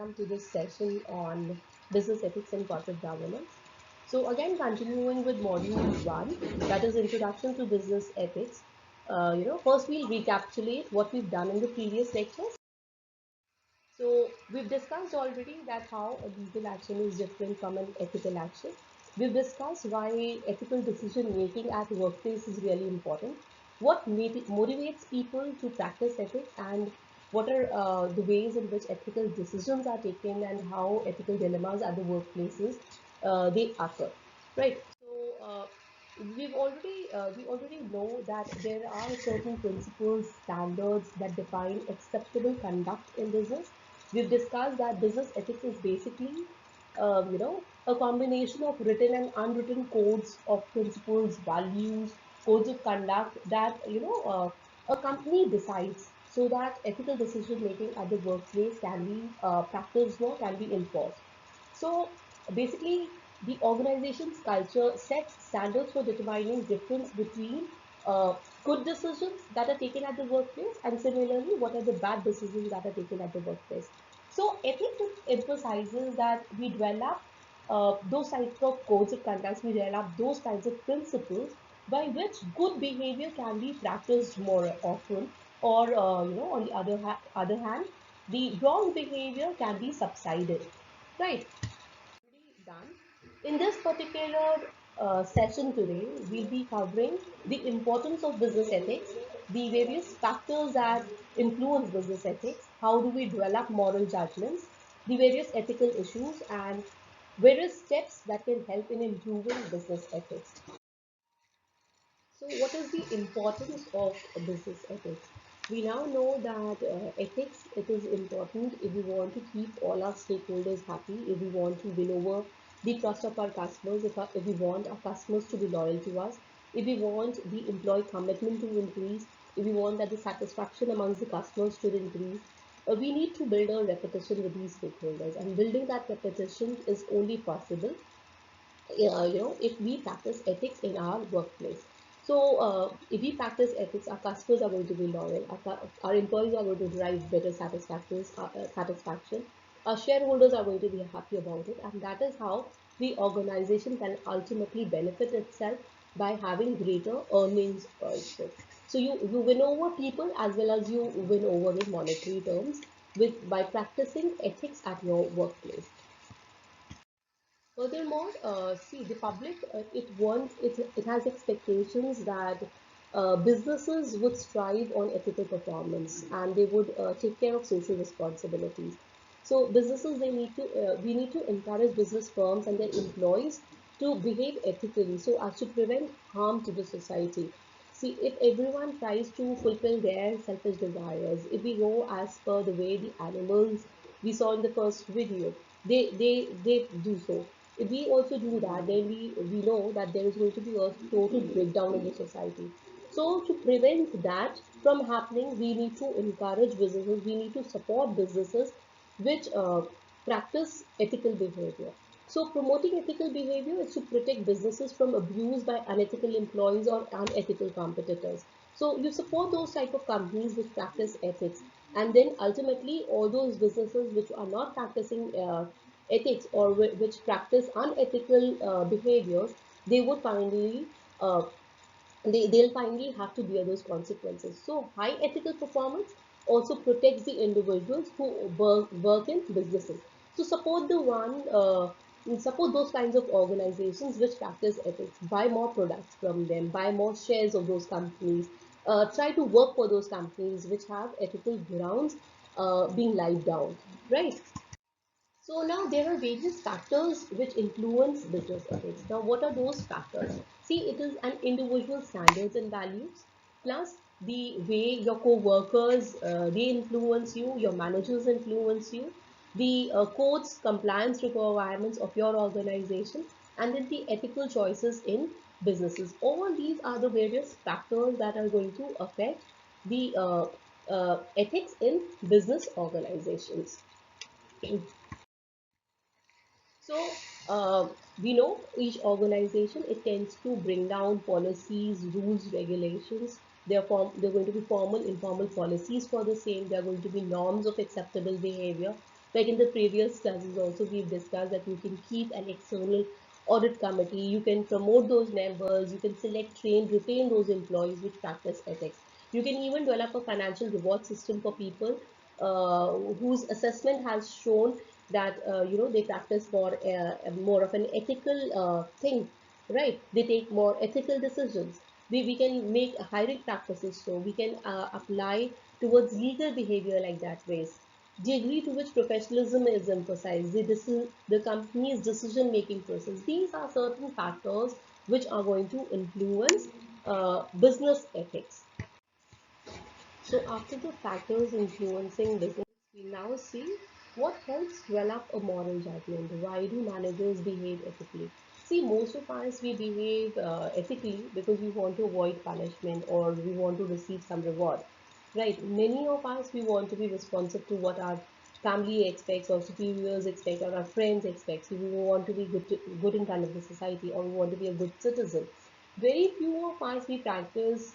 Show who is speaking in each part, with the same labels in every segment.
Speaker 1: welcome to this session on business ethics and corporate governance. So again, continuing with module 1, that is introduction to business ethics. First we'll recapitulate what we've done in the previous lectures. So we've discussed already that how a legal action is different from an ethical action. We've discussed why ethical decision making at workplace is really important. What motivates people to practice ethics, and what are the ways in which ethical decisions are taken and how ethical dilemmas at the workplaces they occur. Right. So we already know that there are certain principles, standards that define acceptable conduct in business. We've discussed that business ethics is basically, a combination of written and unwritten codes of principles, values, codes of conduct that, a company decides so that ethical decision making at the workplace can be practiced or can be enforced. So basically, the organization's culture sets standards for determining difference between uh, good decisions that are taken at the workplace and similarly what are the bad decisions that are taken at the workplace. So ethics emphasizes that we develop those types of codes of conduct, we develop those kinds of principles by which good behavior can be practiced more often, or on the other hand, the wrong behavior can be subsided. Right, done. In this particular session today, we'll be covering the importance of business ethics, the various factors that influence business ethics, how do we develop moral judgments, the various ethical issues, and various steps that can help in improving business ethics. So, what is the importance of business ethics? We now know that ethics, it is important if we want to keep all our stakeholders happy, if we want to win over the trust of our customers, if we want our customers to be loyal to us, if we want the employee commitment to increase, if we want that the satisfaction amongst the customers should increase, we need to build a reputation with these stakeholders, and building that reputation is only possible if we practice ethics in our workplace. So if we practice ethics, our customers are going to be loyal, our employees are going to derive better satisfaction, our shareholders are going to be happy about it, and that is how the organization can ultimately benefit itself by having greater earnings also. So you win over people as well as you win over in monetary terms by practicing ethics at your workplace. Furthermore, see the public, it has expectations that businesses would strive on ethical performance and they would take care of social responsibilities. So businesses, we need to encourage business firms and their employees to behave ethically so as to prevent harm to the society. See, if everyone tries to fulfill their selfish desires, if we go as per the way the animals we saw in the first video, they do so. If we also do that, then we know that there is going to be a total breakdown in the society. So to prevent that from happening, we need to encourage businesses, we need to support businesses which practice ethical behavior. So promoting ethical behavior is to protect businesses from abuse by unethical employees or unethical competitors. So you support those type of companies which practice ethics, and then ultimately all those businesses which are not practicing ethics or which practice unethical behaviors, they would finally uh, they'll finally have to bear those consequences. So high ethical performance also protects the individuals who work in businesses. So support those kinds of organizations which practice ethics. Buy more products from them, buy more shares of those companies. Try to work for those companies which have ethical grounds being laid down, right? So now there are various factors which influence business ethics. Now what are those factors? See, it is an individual standards and values plus the way your co-workers they influence you, your managers influence you, the codes, compliance requirements of your organization, and then the ethical choices in businesses. All these are the various factors that are going to affect the ethics in business organizations. So we know each organization, it tends to bring down policies, rules, regulations. They're going to be formal, informal policies for the same. There are going to be norms of acceptable behavior. Like in the previous classes also, we've discussed that you can keep an external audit committee, you can promote those members, you can select, train, retain those employees which practice ethics. You can even develop a financial reward system for people whose assessment has shown that they practice more of an ethical thing, right? They take more ethical decisions. We can make hiring practices, so we can apply towards legal behavior like that ways. The degree to which professionalism is emphasized, the company's decision making process. These are certain factors which are going to influence business ethics. So after the factors influencing business, we now see what helps develop a moral judgment. Why do managers behave ethically? See, most of us, we behave ethically because we want to avoid punishment or we want to receive some reward, right? Many of us, we want to be responsive to what our family expects or superiors expect or our friends expect. So we want to be good in front of the society, or we want to be a good citizen. Very few of us, we practice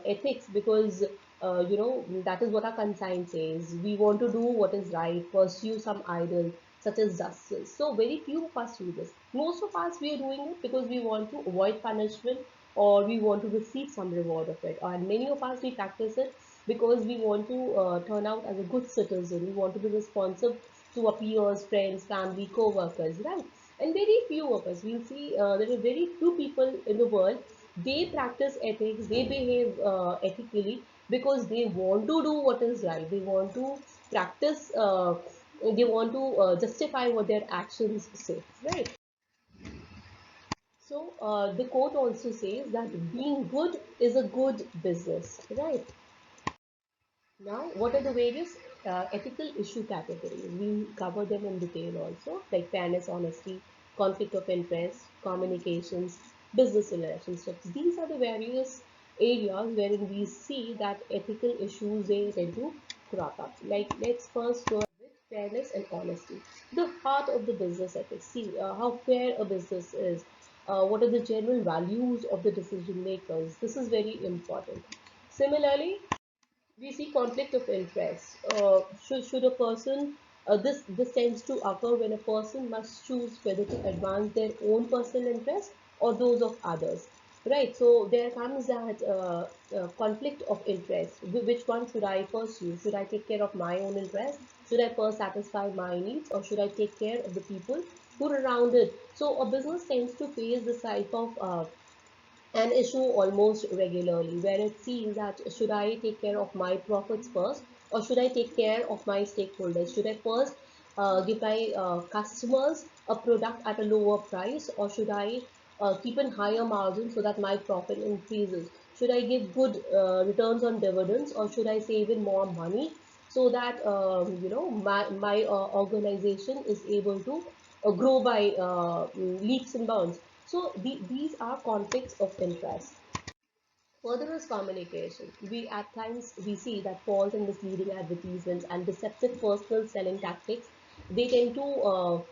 Speaker 1: ethics because that is what our conscience says. We want to do what is right, pursue some ideal such as justice. So very few of us do this. Most of us, we are doing it because we want to avoid punishment or we want to receive some reward of it. And many of us, we practice it because we want to turn out as a good citizen. We want to be responsive to our peers, friends, family, co-workers, right? And very few of us, we'll see there are very few people in the world, they practice ethics, they behave ethically because they want to do what is right. They want to practice, they want to justify what their actions say, right? So the quote also says that being good is a good business, right? Now, what are the various ethical issue categories? We cover them in detail also, like fairness, honesty, conflict of interest, communications, business relationships. These are the various areas wherein we see that ethical issues they tend to crop up. Like, let's first go with fairness and honesty. The heart of the business ethics. See how fair a business is. What are the general values of the decision makers? This is very important. Similarly, we see conflict of interest. Should a person this tends to occur when a person must choose whether to advance their own personal interest or those of others, right? So there comes that conflict of interest. Which one should I pursue? Should I take care of my own interest? Should I first satisfy my needs, or should I take care of the people who are around it? So a business tends to face this type of an issue almost regularly where it seems that should I take care of my profits first or should I take care of my stakeholders? Should I first give my customers a product at a lower price or should I keep in higher margin so that my profit increases? Should I give good returns on dividends or should I save in more money so that my organization is able to grow by leaps and bounds? So these are conflicts of interest. Further is communication. We at times we see that false and misleading advertisements and deceptive personal selling tactics, they tend to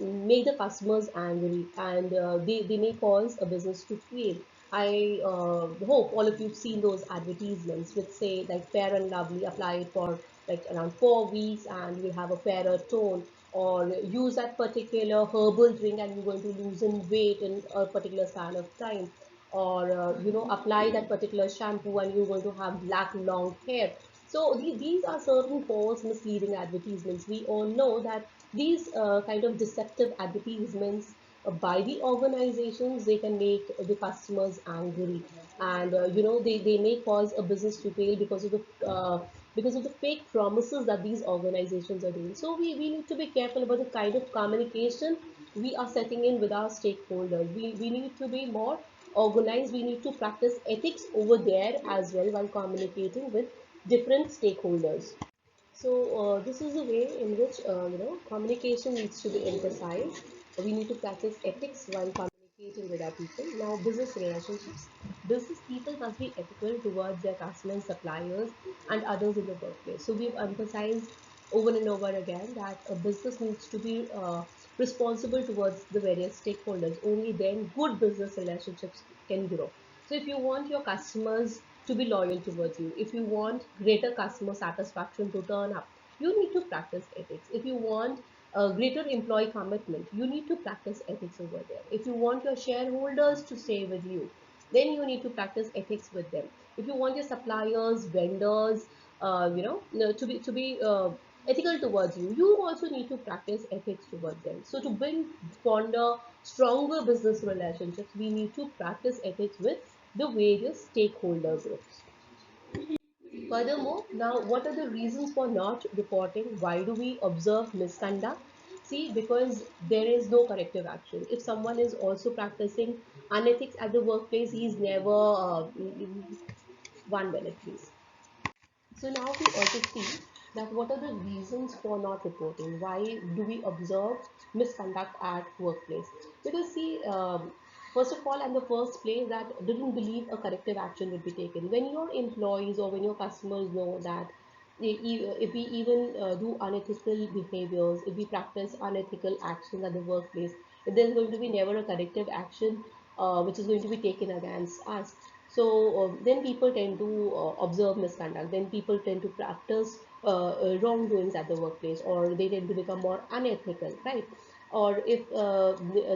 Speaker 1: make the customers angry and they may cause a business to fail. I hope all of you've seen those advertisements which say like fair and lovely, apply it for like around 4 weeks and you'll have a fairer tone, or use that particular herbal drink and you're going to lose in weight in a particular span of time, or apply that particular shampoo and you're going to have black long hair. So these are certain false misleading advertisements. We all know that these kind of deceptive advertisements by the organizations, they can make the customers angry, and they may cause a business to fail because of the fake promises that these organizations are doing. So we need to be careful about the kind of communication we are setting in with our stakeholders. We need to be more organized. We need to practice ethics over there as well while communicating with different stakeholders. So this is the way in which communication needs to be emphasized. We need to practice ethics while communicating with our people. Now, business relationships. Business people must be ethical towards their customers, suppliers, and others in the workplace. So we've emphasized over and over again that a business needs to be responsible towards the various stakeholders. Only then good business relationships can grow. So if you want your customers to be loyal towards you, if you want greater customer satisfaction to turn up, you need to practice ethics. If you want a greater employee commitment, you need to practice ethics over there. If you want your shareholders to stay with you, then you need to practice ethics with them. If you want your suppliers, vendors, to be ethical towards you, you also need to practice ethics towards them. So to build fonder, stronger business relationships, we need to practice ethics with the various stakeholder groups. Furthermore, now what are the reasons for not reporting? Why do we observe misconduct? See, because there is no corrective action. If someone is also practicing unethics at the workplace, he's never 1 minute, please. So now we also see that what are the reasons for not reporting? Why do we observe misconduct at workplace? Because see, first of all, and the first place that didn't believe a corrective action would be taken. When your employees or when your customers know that if we even do unethical behaviors, if we practice unethical actions at the workplace, if there's going to be never a corrective action which is going to be taken against us, so then people tend to observe misconduct. Then people tend to practice wrongdoings at the workplace, or they tend to become more unethical, right? Or if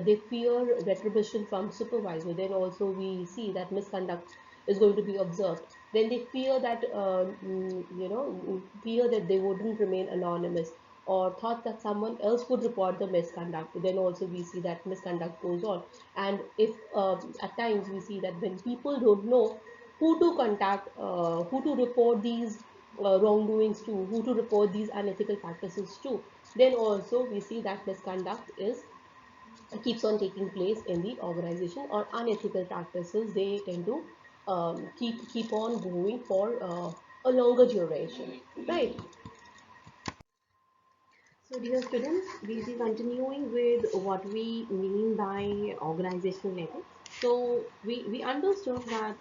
Speaker 1: they fear retribution from supervisor, then also we see that misconduct is going to be observed. Then they fear that fear that they wouldn't remain anonymous, or thought that someone else would report the misconduct. Then also we see that misconduct goes on. And if at times we see that when people don't know who to contact, who to report these wrongdoings to, who to report these unethical practices to, then also we see that misconduct is keeps on taking place in the organization, or unethical practices, they tend to keep on going for a longer duration, right? So, dear students, we'll be continuing with what we mean by organizational ethics. So, we understood that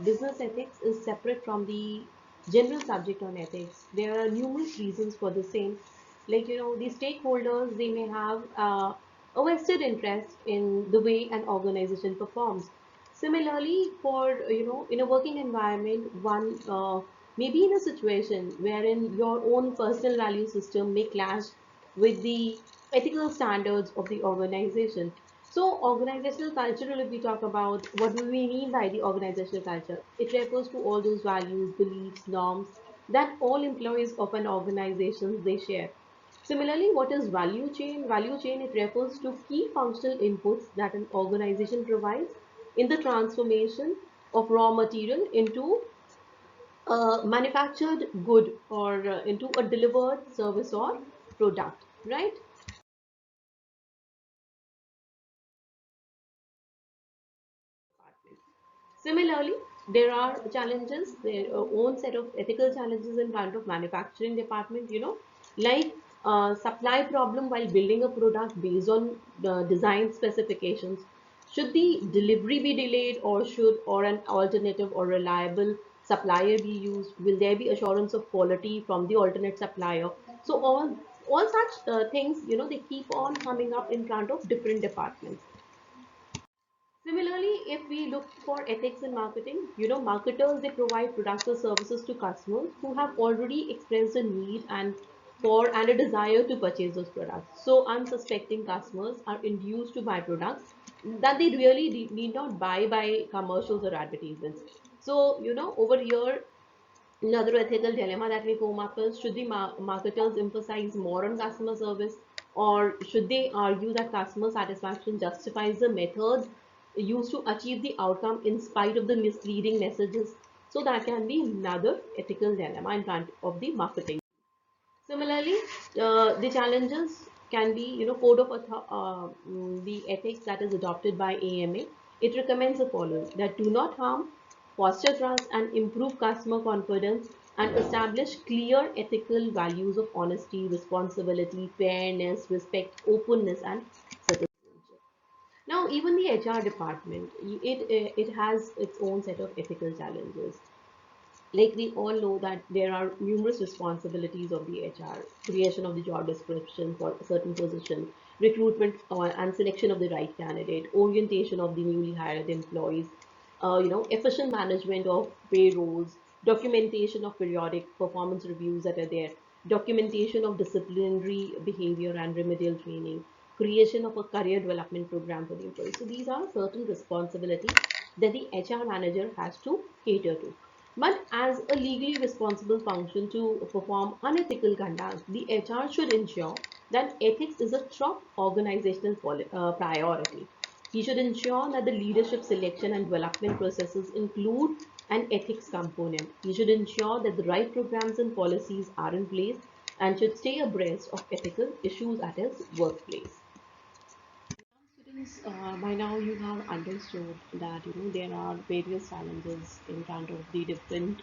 Speaker 1: business ethics is separate from the general subject on ethics. There are numerous reasons for the same. Like, the stakeholders, they may have a vested interest in the way an organization performs. Similarly, for, in a working environment, one may be in a situation wherein your own personal value system may clash with the ethical standards of the organization. So, organizational culture, if we talk about what do we mean by the organizational culture, it refers to all those values, beliefs, norms that all employees of an organization they share. Similarly, what is value chain? Value chain, it refers to key functional inputs that an organization provides in the transformation of raw material into a manufactured good, or into a delivered service or product, right? Similarly, there are challenges, their own set of ethical challenges in front of manufacturing department, like supply problem while building a product based on the design specifications. Should the delivery be delayed, or an alternative or reliable supplier be used? Will there be assurance of quality from the alternate supplier? So all such things, they keep on coming up in front of different departments. Similarly, if we look for ethics in marketing, marketers, they provide products or services to customers who have already expressed a need and a desire to purchase those products. So unsuspecting customers are induced to buy products that they really need not buy by commercials or advertisements. So, over here, another ethical dilemma that we come up is, should the marketers emphasize more on customer service, or should they argue that customer satisfaction justifies the methods used to achieve the outcome in spite of the misleading messages? So that can be another ethical dilemma in front of the marketing. Similarly, the challenges can be, code of the ethics that is adopted by AMA. It recommends the following: that do not harm, foster trust, and improve customer confidence, and establish clear ethical values of honesty, responsibility, fairness, respect, openness, and citizenship. Now, even the HR department, it has its own set of ethical challenges. Like we all know that there are numerous responsibilities of the HR: creation of the job description for a certain position, recruitment and selection of the right candidate, orientation of the newly hired employees, efficient management of payrolls, documentation of periodic performance reviews that are there. documentation of disciplinary behavior and remedial training, creation of a career development program for the employees. So these are certain responsibilities that the HR manager has to cater to. But as a legally responsible function to perform unethical conduct, the HR should ensure that ethics is a top organizational priority. He should ensure that the leadership selection and development processes include an ethics component. He should ensure that the right programs and policies are in place and should stay abreast of ethical issues at his workplace. Students, by now you have understood that there are various challenges in front of the different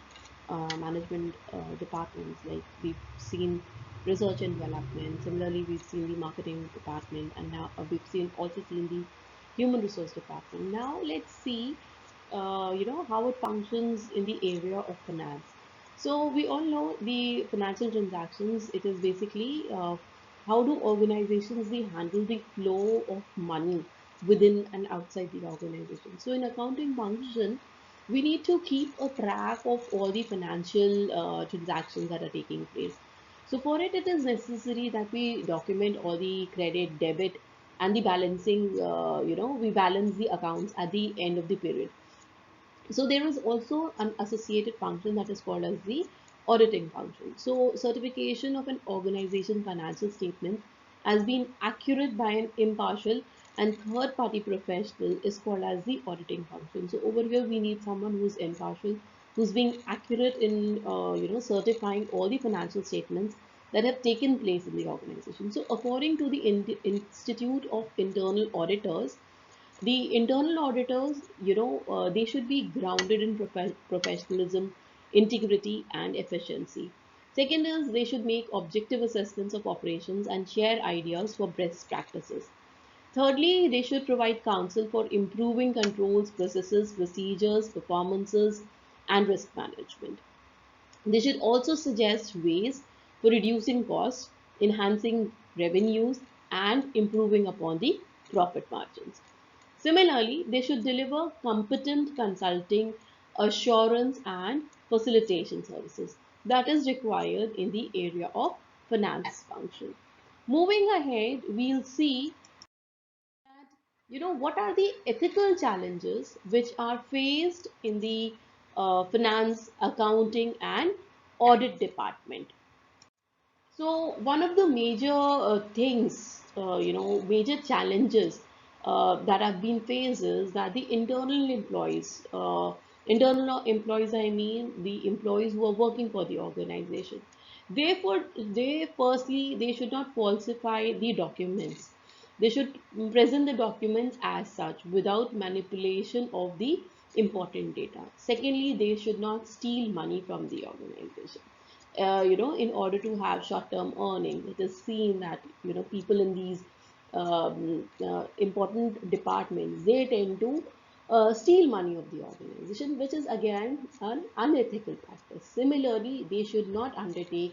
Speaker 1: management departments. Like we've seen research and development. Similarly, we've seen the marketing department, and now we've seen also seen the human resource department. Now let's see, how it functions in the area of finance. So we all know the financial transactions. It is basically how do organizations they handle the flow of money within and outside the organization. So in accounting function, we need to keep a track of all the financial transactions that are taking place. So for it, it is necessary that we document all the credit, debit, and the balancing. We balance the accounts at the end of the period. So there is also an associated function that is called as the auditing function. So certification of an organization financial statement has been accurate by an impartial and third party professional is called as the auditing function. So over here we need someone who's impartial, who's being accurate in certifying all the financial statements that have taken place in the organization. So according to the Institute of Internal Auditors, the internal auditors, they should be grounded in professionalism, integrity, and efficiency. Second is they should make objective assessments of operations and share ideas for best practices. Thirdly, they should provide counsel for improving controls, processes, procedures, performances, and risk management. They should also suggest ways for reducing costs, enhancing revenues, and improving upon the profit margins. Similarly, they should deliver competent consulting, assurance, and facilitation services that is required in the area of finance function. Moving ahead, we'll see that what are the ethical challenges which are faced in the finance, accounting, and audit department. So one of the major major challenges that have been faced is that the internal employees, I mean the employees who are working for the organization, therefore, they should not falsify the documents. They should present the documents as such without manipulation of the important data. Secondly, they should not steal money from the organization. In order to have short-term earnings, it is seen that people in these important departments, they tend to steal money of the organization, which is again an unethical practice. Similarly, they should not undertake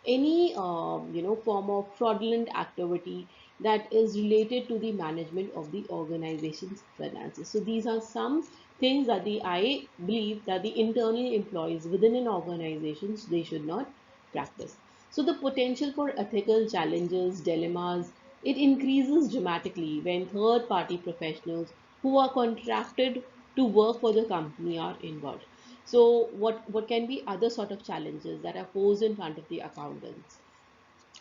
Speaker 1: any form of fraudulent activity that is related to the management of the organization's finances. So these are some things that I believe that the internal employees within an organizations they should not practice. So the potential for ethical challenges, dilemmas, it increases dramatically when third party professionals who are contracted to work for the company are involved. So what can be other sort of challenges that are posed in front of the accountants?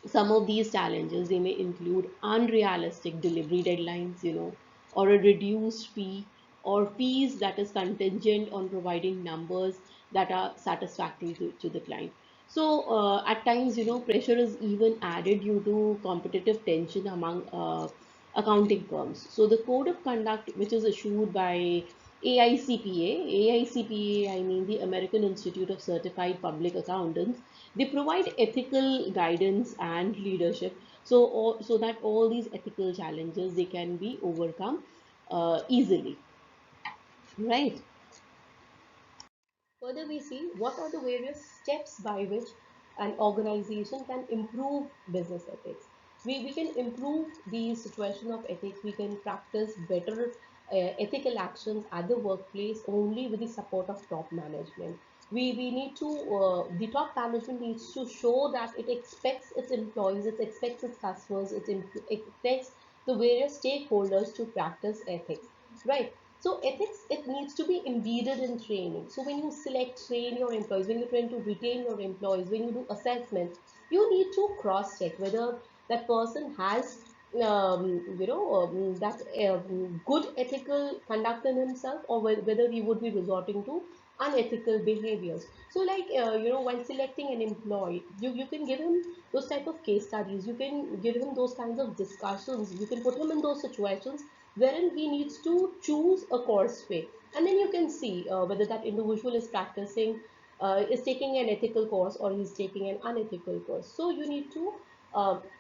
Speaker 1: Some of these challenges they may include unrealistic delivery deadlines, or a reduced fee, or fees that is contingent on providing numbers that are satisfactory to the client. So at times, pressure is even added due to competitive tension among accounting firms. So the code of conduct, which is issued by AICPA, I mean the American Institute of Certified Public Accountants, they provide ethical guidance and leadership, so that all these ethical challenges they can be overcome easily, right? Further, we see what are the various steps by which an organization can improve business ethics. We can improve the situation of ethics. We can practice better ethical actions at the workplace only with the support of top management. We need to, the top management needs to show that it expects its employees, it expects its customers, it expects the various stakeholders to practice ethics, right? So ethics, it needs to be embedded in training. So when you select, train your employees, when you're trying to retain your employees, when you do assessment, you need to cross check whether that person has that good ethical conduct in himself, or whether he would be resorting to unethical behaviors. So like when selecting an employee, you can give him those type of case studies, you can give him those kinds of discussions, you can put him in those situations wherein he needs to choose a course way, and then you can see whether that individual is practicing, is taking an ethical course or he's taking an unethical course. So you need to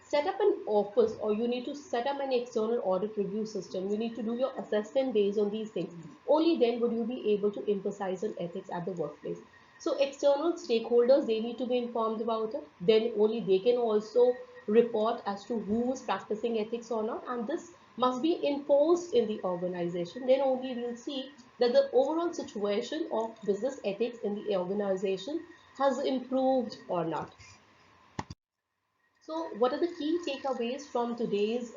Speaker 1: set up an office, or you need to set up an external audit review system. You need to do your assessment based on these things. Only then would you be able to emphasize on ethics at the workplace. So external stakeholders, they need to be informed about it. Then only they can also report as to who is practicing ethics or not. And this must be enforced in the organization. Then only we'll see that the overall situation of business ethics in the organization has improved or not. So, what are the key takeaways from today's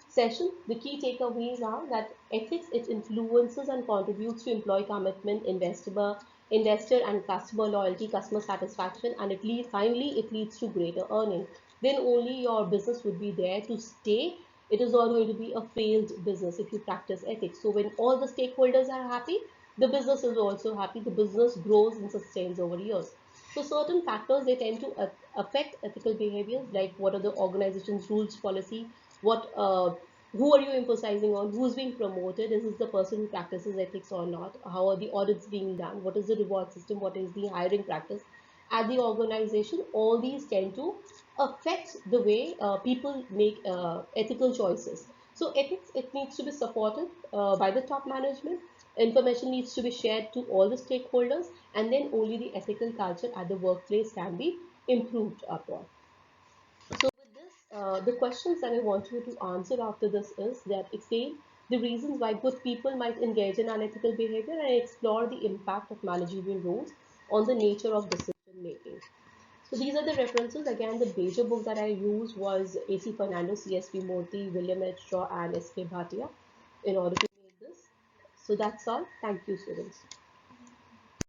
Speaker 1: session? The key takeaways are that ethics, it influences and contributes to employee commitment, investor and customer loyalty, customer satisfaction, and finally it leads to greater earning. Then only your business would be there to stay. It is not going to be a failed business if you practice ethics. So when all the stakeholders are happy, the business is also happy. The business grows and sustains over years. So certain factors, they tend to affect ethical behaviors, like what are the organization's rules, policy, what who are you emphasizing on, who's being promoted, is this the person who practices ethics or not, how are the audits being done, what is the reward system, what is the hiring practice at the organization. All these tend to affect the way people make ethical choices. So ethics, it needs to be supported by the top management. Information needs to be shared to all the stakeholders, and then only the ethical culture at the workplace can be improved upon. So with this, the questions that I want you to answer after this is that explain the reasons why good people might engage in unethical behavior, and explore the impact of managerial roles on the nature of decision making. So these are the references. Again, the major book that I used was A.C. Fernando, C.S.P. Murthy, William H. Shaw, and S.K. Bhatia in order to make this. So that's all. Thank you, students.